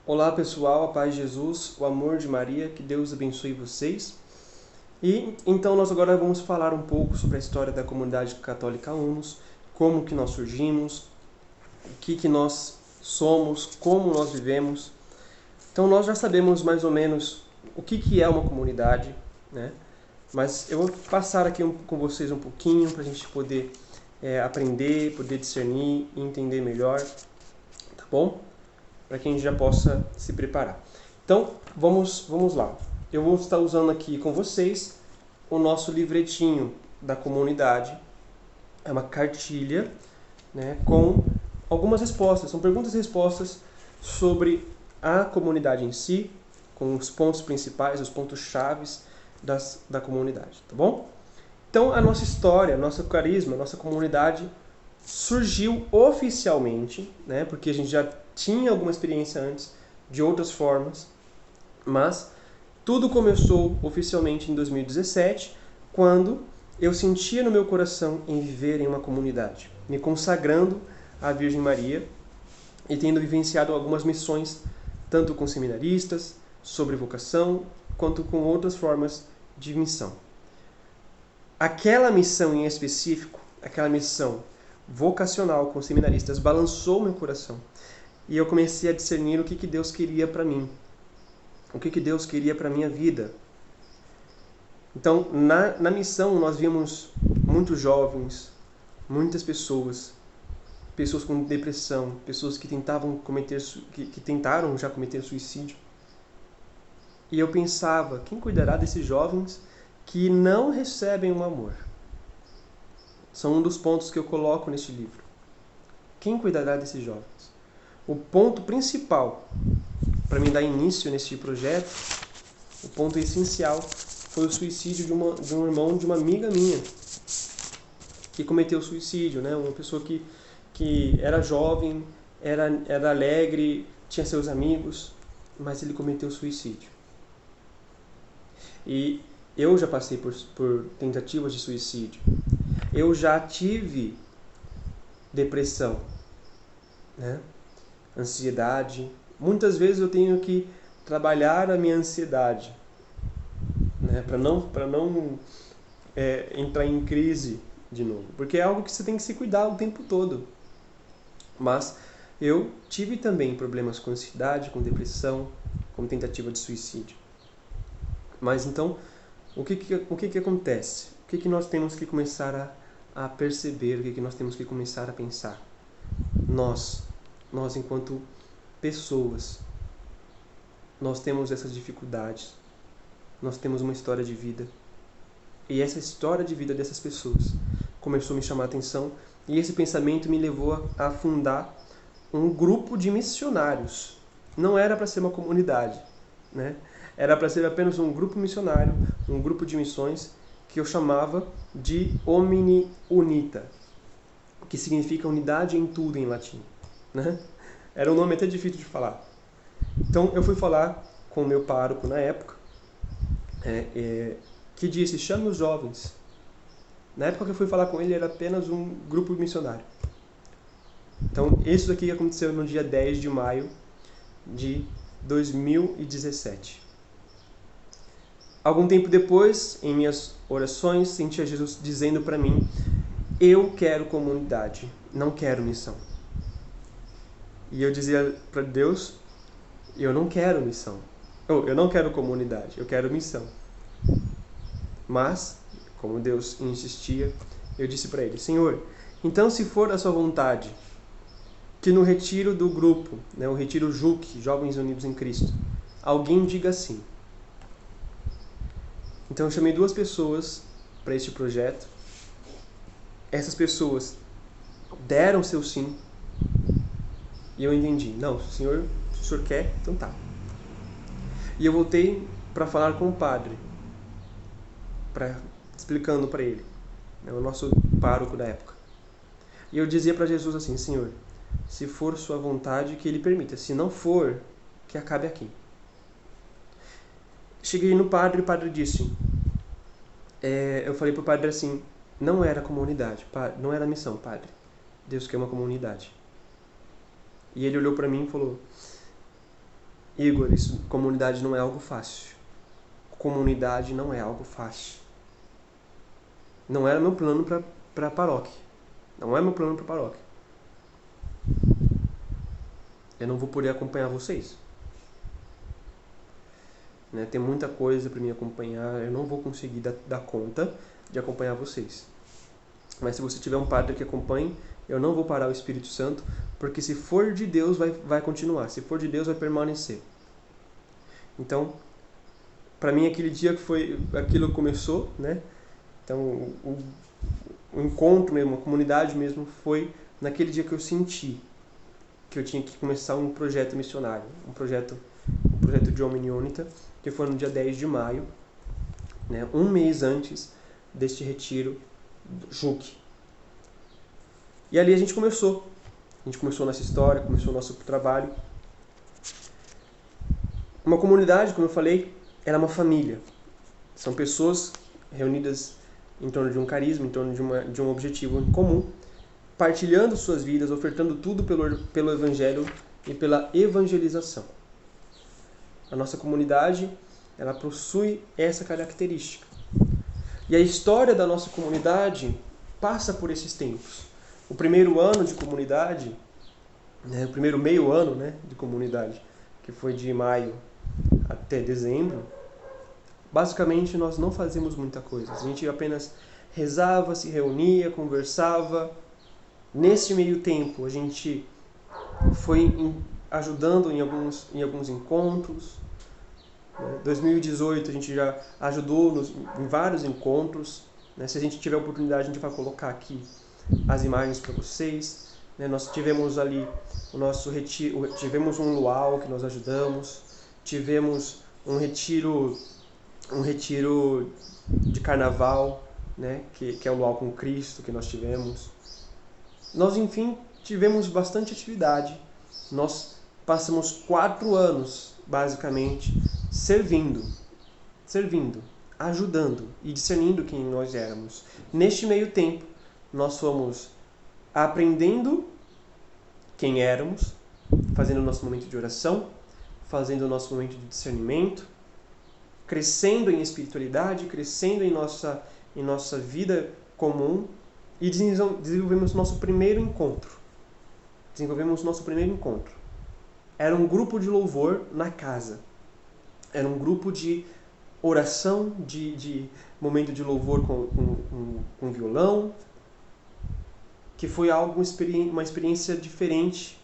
Olá pessoal, a paz de Jesus, o amor de Maria, que Deus abençoe vocês. E então nós agora vamos falar um pouco sobre a história da comunidade católica UNOS, como que nós surgimos, o que nós somos, como nós vivemos. Então nós já sabemos mais ou menos o que é uma comunidade, né? Mas eu vou passar aqui com vocês um pouquinho para a gente poder aprender, poder discernir e entender melhor, tá bom? Para que a gente já possa se preparar. Então, vamos lá. Eu vou estar usando aqui com vocês o nosso livretinho da comunidade. É uma cartilha, né, com algumas respostas. São perguntas e respostas sobre a comunidade em si, com os pontos principais, os pontos chaves da comunidade, tá bom? Então, a nossa história, nosso carisma, nossa comunidade surgiu oficialmente, né, porque a gente já tinha alguma experiência antes de outras formas, mas tudo começou oficialmente em 2017, quando eu sentia no meu coração em viver em uma comunidade, me consagrando à Virgem Maria e tendo vivenciado algumas missões, tanto com seminaristas, sobre vocação, quanto com outras formas de missão. Aquela missão em específico, aquela missão vocacional com seminaristas, balançou meu coração. E eu comecei a discernir o que Deus queria para mim. O que Deus queria para a minha vida. Então, na missão, nós vimos muitos jovens, muitas pessoas com depressão, pessoas que tentaram já cometer suicídio. E eu pensava, quem cuidará desses jovens que não recebem um amor? São um dos pontos que eu coloco neste livro. Quem cuidará desses jovens? O ponto principal para mim dar início neste projeto, o ponto essencial, foi o suicídio de um irmão de uma amiga minha que cometeu suicídio, né? Uma pessoa que era jovem, era alegre, tinha seus amigos, mas ele cometeu suicídio. E eu já passei por tentativas de suicídio. Eu já tive depressão, né? Ansiedade. Muitas vezes eu tenho que trabalhar a minha ansiedade, né? Para não entrar em crise de novo. Porque é algo que você tem que se cuidar o tempo todo. Mas eu tive também problemas com ansiedade, com depressão, com tentativa de suicídio. Mas então, o que acontece? O que nós temos que começar a perceber? O que nós temos que começar a pensar? Nós enquanto pessoas, nós temos essas dificuldades. Nós temos uma história de vida. E essa história de vida dessas pessoas começou a me chamar a atenção. E esse pensamento me levou a fundar um grupo de missionários. Não era para ser uma comunidade, né? Era para ser apenas um grupo missionário, um grupo de missões que eu chamava de Omni Unita, que significa unidade em tudo em latim, né? Era um nome até difícil de falar. Então eu fui falar com o meu pároco na época, que disse, chame os jovens. Na época que eu fui falar com ele era apenas um grupo missionário. Então isso daqui aconteceu no dia 10 de maio de 2017. Algum tempo depois, em minhas orações, sentia Jesus dizendo para mim, eu quero comunidade, não quero missão. E eu dizia para Deus, eu não quero missão. Eu não quero comunidade, eu quero missão. Mas, como Deus insistia, eu disse para ele, Senhor, então se for a sua vontade, que no retiro do grupo, né, o retiro JUC, Jovens Unidos em Cristo, alguém diga sim. Então eu chamei 2 pessoas para este projeto. Essas pessoas deram seu sim. E eu entendi. Não, se o senhor quer, então tá. E eu voltei para falar com o padre, explicando para ele, né, o nosso pároco da época. E eu dizia para Jesus assim, Senhor, se for sua vontade, que ele permita. Se não for, que acabe aqui. Cheguei no padre e o padre disse, eu falei pro padre assim, não era comunidade, não era missão, padre. Deus quer uma comunidade. E ele olhou para mim e falou, Igor, comunidade não é algo fácil. Comunidade não é algo fácil. Não era meu plano para a paróquia. Não é meu plano para a paróquia. Eu não vou poder acompanhar vocês. Né? Tem muita coisa para me acompanhar. Eu não vou conseguir dar conta de acompanhar vocês. Mas se você tiver um padre que acompanhe, eu não vou parar o Espírito Santo, porque se for de Deus, vai continuar. Se for de Deus, vai permanecer. Então, para mim, aquele dia que aquilo começou, né? Então, o encontro mesmo, a comunidade mesmo, foi naquele dia que eu senti que eu tinha que começar um projeto missionário, um projeto de Omni Unita, que foi no dia 10 de maio, né? Um mês antes deste retiro do JUC. E ali a gente começou nossa história, começou o nosso trabalho. Uma comunidade, como eu falei, ela é uma família. São pessoas reunidas em torno de um carisma, em torno de um objetivo em comum, partilhando suas vidas, ofertando tudo pelo Evangelho e pela evangelização. A nossa comunidade, ela possui essa característica. E a história da nossa comunidade passa por esses tempos. O primeiro ano de comunidade, né, o primeiro meio ano, né, de comunidade, que foi de maio até dezembro, basicamente nós não fazíamos muita coisa. A gente apenas rezava, se reunia, conversava. Nesse meio tempo a gente foi ajudando em alguns encontros. Em 2018 a gente já ajudou em vários encontros. Se a gente tiver oportunidade, a gente vai colocar aqui as imagens para vocês. Nós tivemos ali o nosso retiro, tivemos um luau que nós ajudamos, tivemos um retiro de carnaval, né, que é o Luau com Cristo que nós tivemos. Nós, enfim, tivemos bastante atividade. Nós passamos 4 anos, basicamente, servindo, ajudando e discernindo quem nós éramos. Neste meio tempo, nós fomos aprendendo quem éramos, fazendo o nosso momento de oração, fazendo o nosso momento de discernimento, crescendo em espiritualidade, crescendo em nossa vida comum, e desenvolvemos nosso primeiro encontro. Era um grupo de louvor na casa. Era um grupo de oração, de momento de louvor com violão, que foi uma experiência diferente,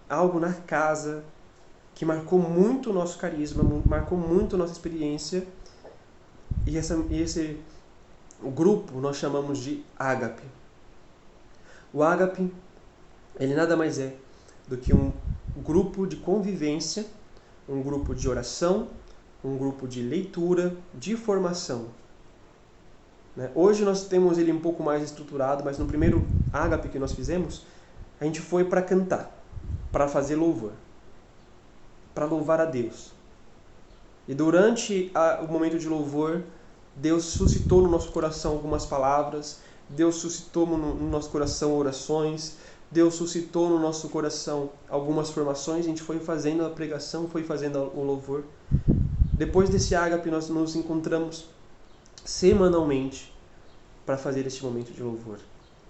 algo na casa, que marcou muito o nosso carisma, marcou muito a nossa experiência. E esse grupo nós chamamos de Ágape. O Ágape, ele nada mais é do que um grupo de convivência, um grupo de oração, um grupo de leitura, de formação. Hoje nós temos ele um pouco mais estruturado, mas no primeiro Ágape que nós fizemos, a gente foi para cantar, para fazer louvor, para louvar a Deus. E durante o momento de louvor, Deus suscitou no nosso coração algumas palavras, Deus suscitou no nosso coração orações, Deus suscitou no nosso coração algumas formações, a gente foi fazendo a pregação, foi fazendo o louvor. Depois desse Ágape, nós nos encontramos semanalmente para fazer este momento de louvor,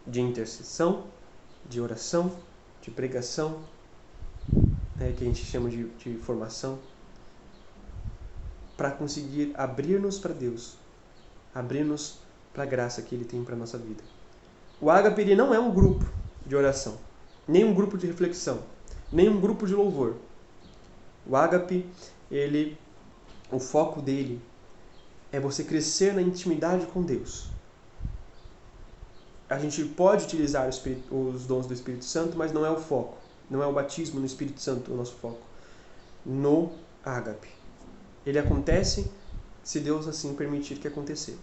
de intercessão, de oração, de pregação, que a gente chama de formação, para conseguir abrir-nos para Deus, abrir-nos para a graça que Ele tem para a nossa vida. O Ágape, ele não é um grupo de oração, nem um grupo de reflexão, nem um grupo de louvor. O Ágape, o foco dele é você crescer na intimidade com Deus. A gente pode utilizar os dons do Espírito Santo, mas não é o foco. Não é o batismo no Espírito Santo o nosso foco. No Ágape. Ele acontece se Deus assim permitir que acontecer.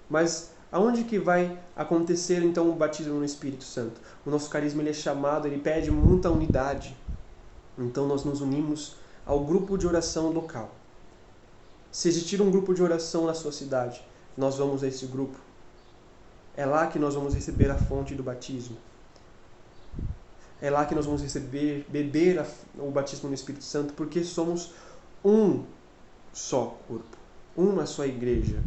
Mas aonde que vai acontecer então o batismo no Espírito Santo? O nosso carisma ele é chamado, ele pede muita unidade. Então nós nos unimos ao grupo de oração local. Se existir um grupo de oração na sua cidade, nós vamos a esse grupo. É lá que nós vamos receber a fonte do batismo. É lá que nós vamos beber o batismo no Espírito Santo, porque somos um só corpo, uma só igreja.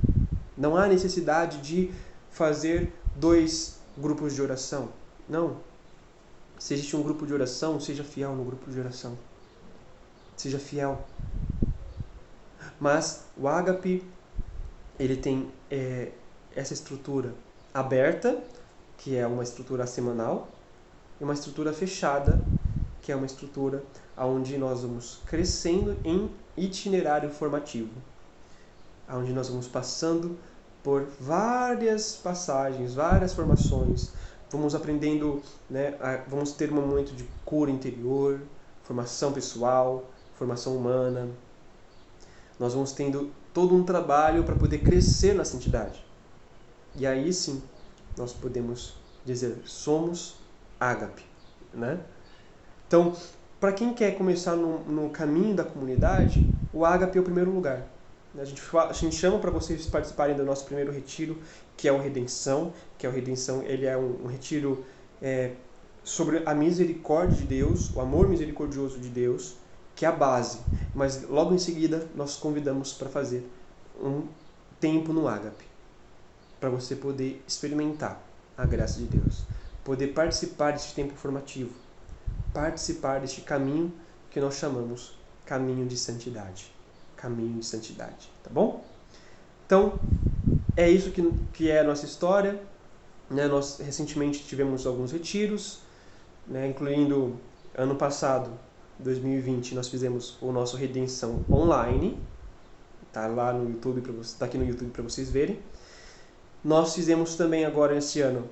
Não há necessidade de fazer 2 grupos de oração. Não. Se existe um grupo de oração, seja fiel no grupo de oração. Seja fiel. Mas o ágape, ele tem essa estrutura aberta, que é uma estrutura semanal, e uma estrutura fechada, que é uma estrutura onde nós vamos crescendo em itinerário formativo, onde nós vamos passando por várias passagens, várias formações, vamos aprendendo, né, vamos ter um momento de cura interior, formação pessoal, formação humana. Nós vamos tendo todo um trabalho para poder crescer na santidade. E aí sim, nós podemos dizer, somos ágape, né? Então, para quem quer começar no caminho da comunidade, o ágape é o primeiro lugar. A gente chama para vocês participarem do nosso primeiro retiro, que é o Redenção, ele é um retiro sobre a misericórdia de Deus, o amor misericordioso de Deus, que é a base. Mas logo em seguida nós convidamos para fazer um tempo no ágape, para você poder experimentar a graça de Deus, poder participar desse tempo formativo, participar deste caminho que nós chamamos caminho de santidade. Caminho de santidade, tá bom? Então, é isso que é a nossa história, né? Nós recentemente tivemos alguns retiros, né? Incluindo ano passado, 2020, nós fizemos o nosso Redenção online, tá lá no YouTube, tá aqui no YouTube para vocês verem. Nós fizemos também agora esse ano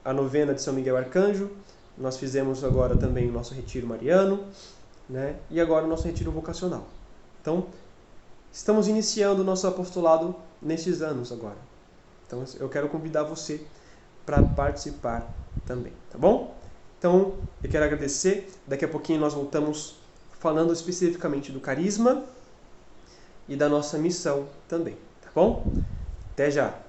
a novena de São Miguel Arcanjo, nós fizemos agora também o nosso retiro mariano, né? E agora o nosso retiro vocacional. Então, estamos iniciando o nosso apostolado nesses anos agora. Então, eu quero convidar você para participar também, tá bom? Então, eu quero agradecer. Daqui a pouquinho nós voltamos falando especificamente do carisma e da nossa missão também, tá bom? Até já!